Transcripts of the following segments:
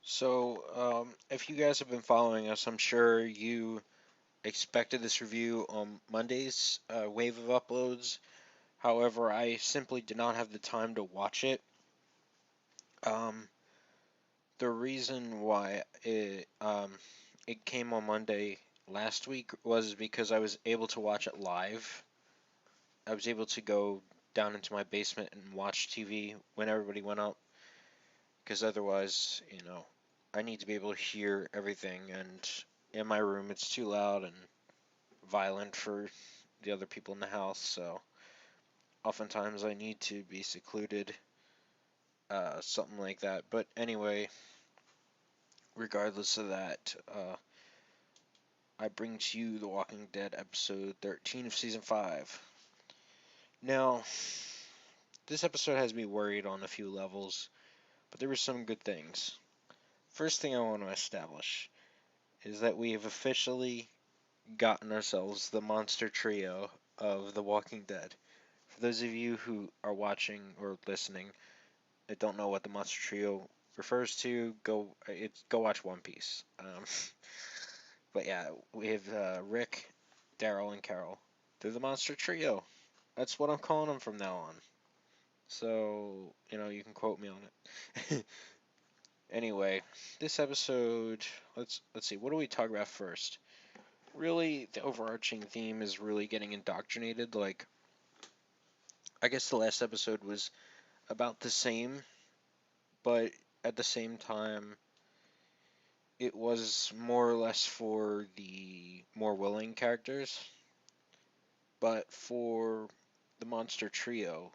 If you guys have been following us, I'm sure you expected this review on Monday's wave of uploads. However, I simply did not have the time to watch it. Um, the reason why it came on Monday last week was because I was able to watch it live. I was able to go down into my basement and watch TV when everybody went up, because otherwise, I need to be able to hear everything, and in my room it's too loud and violent for the other people in the house, so oftentimes I need to be secluded, something like that. But anyway, regardless of that, I bring to you The Walking Dead episode 13 of season 5. Now, this episode has me worried on a few levels, but there were some good things. First thing I want to establish is that we have officially gotten ourselves the monster trio of The Walking Dead. For those of you who are watching or listening that don't know what the monster trio refers to, go watch One Piece. But yeah, we have Rick, Daryl, and Carol. They're the monster trio. That's what I'm calling them from now on. So you can quote me on it. Anyway, this episode, let's see. What do we talk about first? Really, the overarching theme is really getting indoctrinated. Like, I guess the last episode was about the same, but at the same time, it was more or less for the more willing characters. But for the monster trio,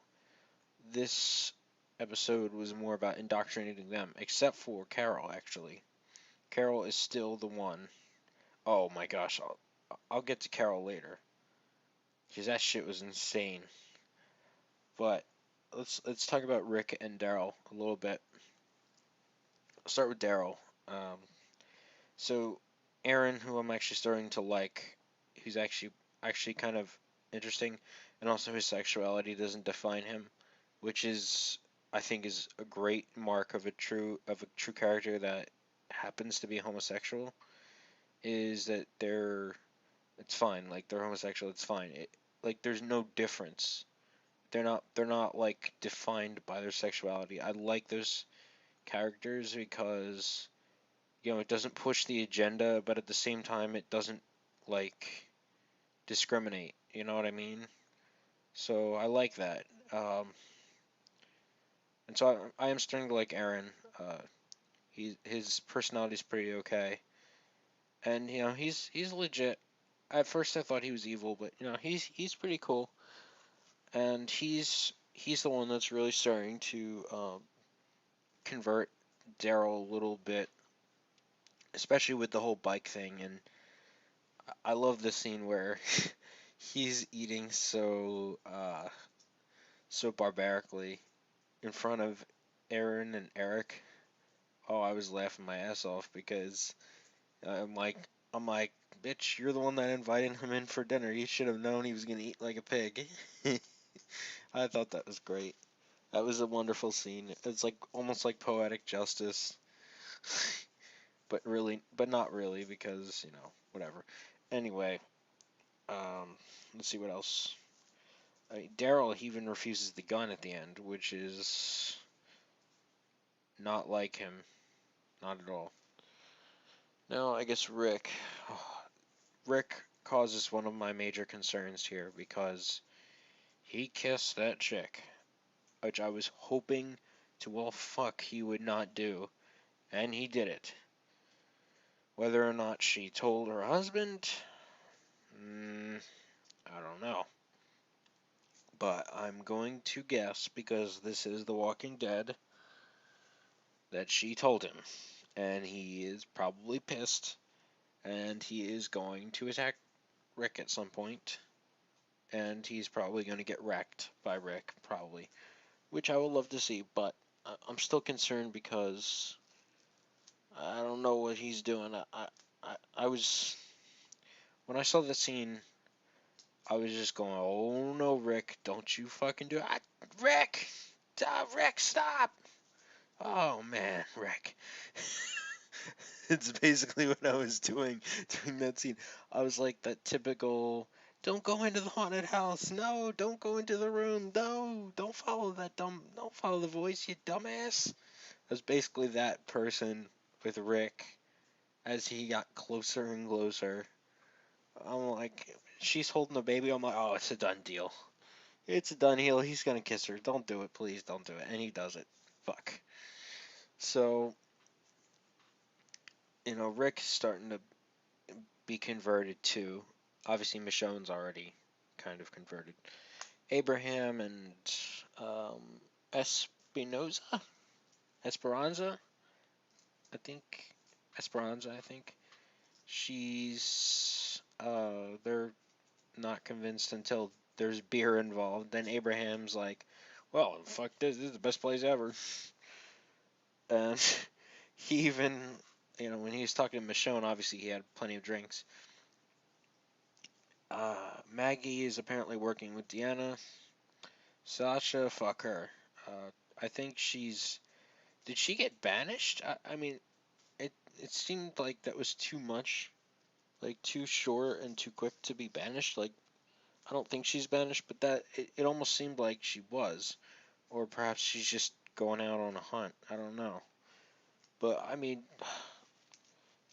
this episode was more about indoctrinating them, except for Carol, actually. Carol is still the one. Oh my gosh, I'll get to Carol later, because that shit was insane. But let's talk about Rick and Daryl a little bit. I'll start with Daryl. Um, so Aaron, who I'm actually starting to like, who's actually kind of interesting, and also his sexuality doesn't define him, which is I think is a great mark of a true character that happens to be homosexual. Is that it's fine, like they're homosexual, it's fine. Like there's no difference. They're not like defined by their sexuality. I like those characters because it doesn't push the agenda, but at the same time it doesn't like discriminate. You know what I mean? So I like that. And so I am starting to like Aaron. His personality's pretty okay, and he's legit. At first I thought he was evil, but he's pretty cool, and he's the one that's really starting to convert Daryl a little bit, especially with the whole bike thing. And I love the scene where he's eating so barbarically in front of Aaron and Eric. Oh, I was laughing my ass off because I'm like, I'm like, bitch, you're the one that invited him in for dinner. You should have known he was gonna eat like a pig. I thought that was great. That was a wonderful scene. It's like almost like poetic justice, but not really because whatever. Anyway, um, let's see what else. Daryl he even refuses the gun at the end, which is not like him, not at all. Now I guess Rick. Rick causes one of my major concerns here because he kissed that chick, which I was hoping to well fuck he would not do, and he did it. Whether or not she told her husband, I don't know. But I'm going to guess, because this is The Walking Dead, that she told him. And he is probably pissed, and he is going to attack Rick at some point, and he's probably going to get wrecked by Rick, probably, which I would love to see, but I'm still concerned because I don't know what he's doing. I was when I saw the scene, I was just going, "Oh no, Rick! Don't you fucking do it, Rick! Rick, stop!" Oh man, Rick. It's basically what I was doing during that scene. I was like that typical, don't go into the haunted house. No, don't go into the room. No, don't follow the voice, you dumbass. I was basically that person with Rick as he got closer and closer. I'm like, she's holding the baby. I'm like, oh, it's a done deal. It's a done deal. He's gonna kiss her. Don't do it, please. Don't do it. And he does it. Fuck. So, Rick's starting to be converted too. Obviously, Michonne's already kind of converted. Abraham and um, Espinoza, Esperanza, I think. Esperanza, I think. They're not convinced until there's beer involved. Then Abraham's like, well, fuck this. This is the best place ever. And he even, when he was talking to Michonne, obviously he had plenty of drinks. Maggie is apparently working with Deanna. Sasha, fuck her. I think she's. Did she get banished? I mean, it seemed like that was too much. Like, too short and too quick to be banished. Like, I don't think she's banished, but it almost seemed like she was. Or perhaps she's just going out on a hunt. I don't know. But, I mean,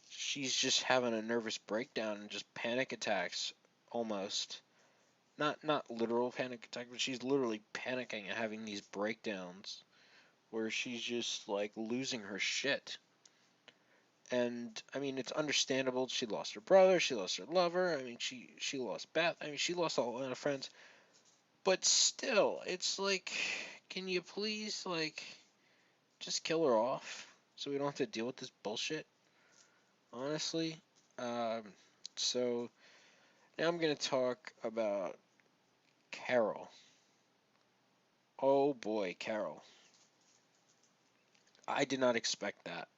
she's just having a nervous breakdown and just panic attacks almost. Not literal panic attack, but she's literally panicking and having these breakdowns where she's just like losing her shit. And I mean, it's understandable. She lost her brother, she lost her lover. I mean, she lost Beth. I mean, she lost a lot of friends. But still, it's like, can you please like just kill her off so we don't have to deal with this bullshit? Honestly. Um, so now I'm gonna talk about Carol. Oh boy, Carol. I did not expect that.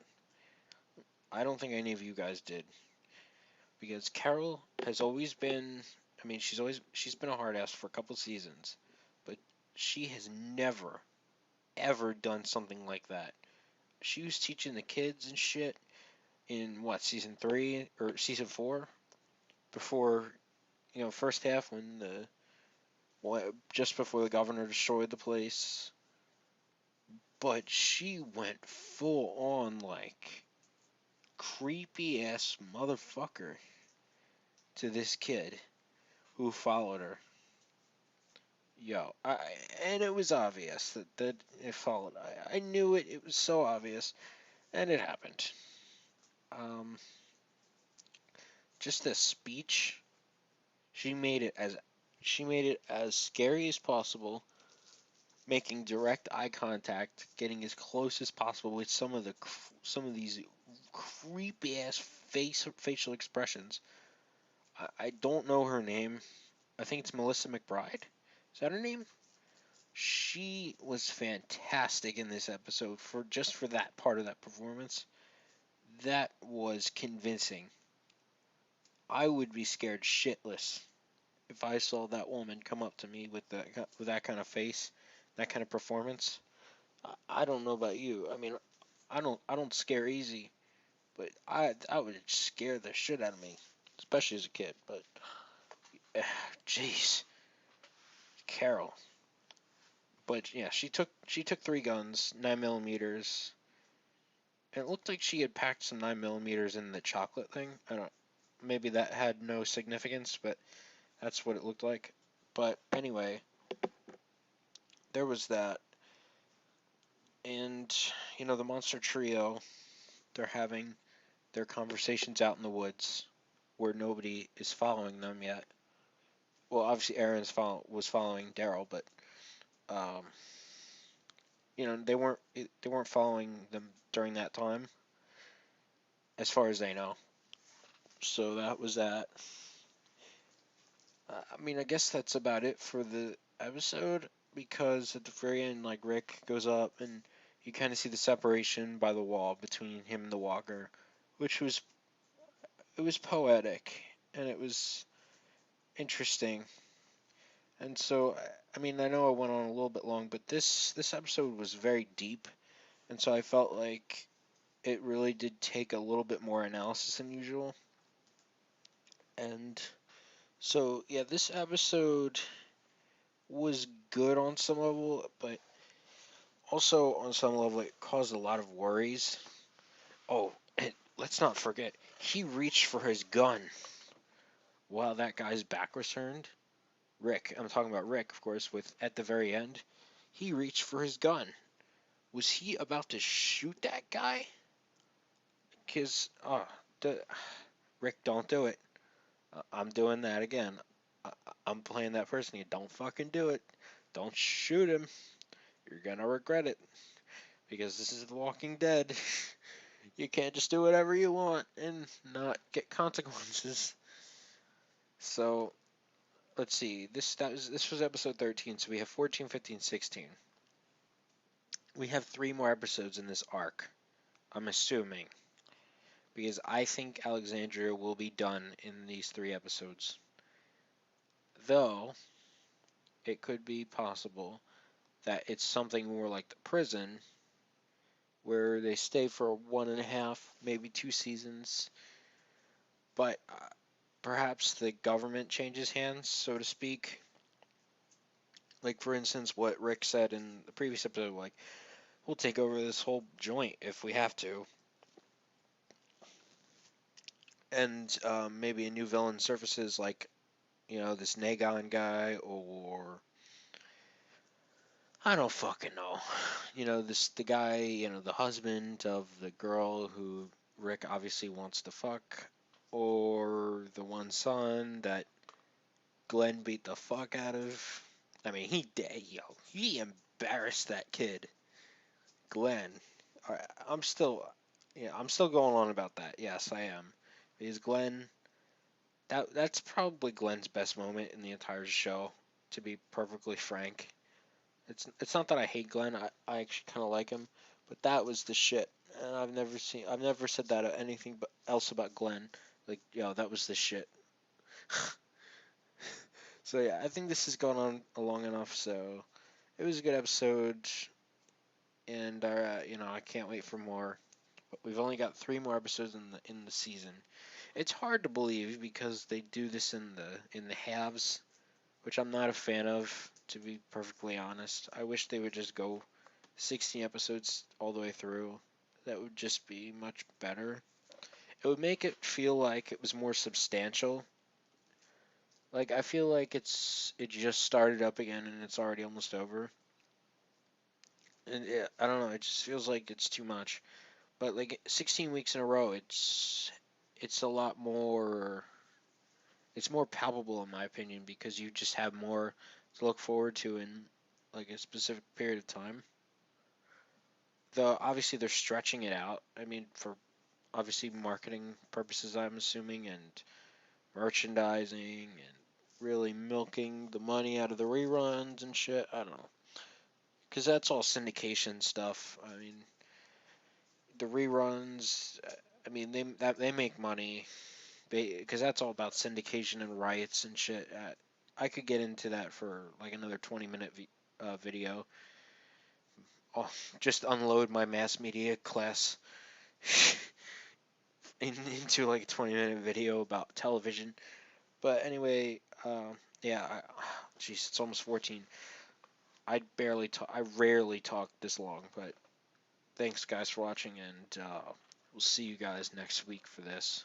I don't think any of you guys did. Because Carol has always been, I mean, she's been a hard ass for a couple seasons, but she has never ever done something like that. She was teaching the kids and shit in what, season 3 or season 4, before, first half when just before the governor destroyed the place. But she went full on like creepy ass motherfucker to this kid who followed her. Yo, and it was obvious that it followed. I knew it. It was so obvious, and it happened. Um, just the speech, she made it as scary as possible, making direct eye contact, getting as close as possible with some of these creepy ass facial expressions. I don't know her name. I think it's Melissa McBride. Is that her name? She was fantastic in this episode for that part of that performance. That was convincing. I would be scared shitless if I saw that woman come up to me with that kind of face, that kind of performance. I don't know about you. I mean, I don't scare easy, but I would scare the shit out of me, especially as a kid. But jeez, Carol. But yeah, she took 3 guns, 9 millimeters. And it looked like she had packed some 9 millimeters in the chocolate thing. I don't. Maybe that had no significance, but that's what it looked like. But anyway, there was that. And, the monster trio, they're having their conversations out in the woods where nobody is following them yet. Well, obviously was following Daryl, but um, they weren't following them during that time, as far as they know. So that was that. I mean, I guess that's about it for the episode, because at the very end, like, Rick goes up and you kind of see the separation by the wall between him and the walker, which was poetic and it was interesting. And so, I mean, I know I went on a little bit long, but this episode was very deep. And so I felt like it really did take a little bit more analysis than usual. And so, yeah, this episode was good on some level, but also on some level it caused a lot of worries. Oh, and let's not forget, he reached for his gun while that guy's back was turned. Rick, I'm talking about Rick, of course, with at the very end, he reached for his gun. Was he about to shoot that guy? Because, Rick, don't do it. I'm doing that again. I'm playing that person. You don't fucking do it. Don't shoot him. You're gonna regret it. Because this is The Walking Dead. You can't just do whatever you want and not get consequences. So, let's see. This was episode 13, so we have 14, 15, 16. We have 3 more episodes in this arc. I'm assuming. Because I think Alexandria will be done in these 3 episodes. Though, it could be possible that it's something more like the prison, where they stay for 1.5, maybe 2 seasons, but perhaps the government changes hands, so to speak. Like, for instance, what Rick said in the previous episode, like, we'll take over this whole joint if we have to. And maybe a new villain surfaces, like, this Nagon guy, or I don't fucking know. The guy, the husband of the girl who Rick obviously wants to fuck, or the one son that Glenn beat the fuck out of. I mean, he embarrassed that kid, Glenn. I'm still, I'm still going on about that. Yes, I am, because Glenn, that's probably Glenn's best moment in the entire show, to be perfectly frank. It's not that I hate Glenn. I actually kind of like him, but that was the shit. And I've never said that anything but else about Glenn. Like, that was the shit. So yeah, I think this has gone on long enough. So it was a good episode, and I can't wait for more. But we've only got 3 more episodes in the season. It's hard to believe because they do this in the halves, which I'm not a fan of, to be perfectly honest. I wish they would just go 16 episodes all the way through. That would just be much better. It would make it feel like it was more substantial. Like, I feel like it just started up again and it's already almost over. And I don't know, it just feels like it's too much. But like 16 weeks in a row, it's a lot more, it's more palpable in my opinion, because you just have more to look forward to in like a specific period of time. Though obviously they're stretching it out. I mean, for obviously marketing purposes, I'm assuming, and merchandising, and really milking the money out of the reruns and shit. I don't know, because that's all syndication stuff. I mean, the reruns. I mean, they make money, because that's all about syndication and rights and shit. I could get into that for like another 20-minute video. I'll just unload my mass media class into like a 20-minute video about television. But anyway, yeah, jeez, it's almost 14. I rarely talk this long, but thanks guys for watching, and we'll see you guys next week for this.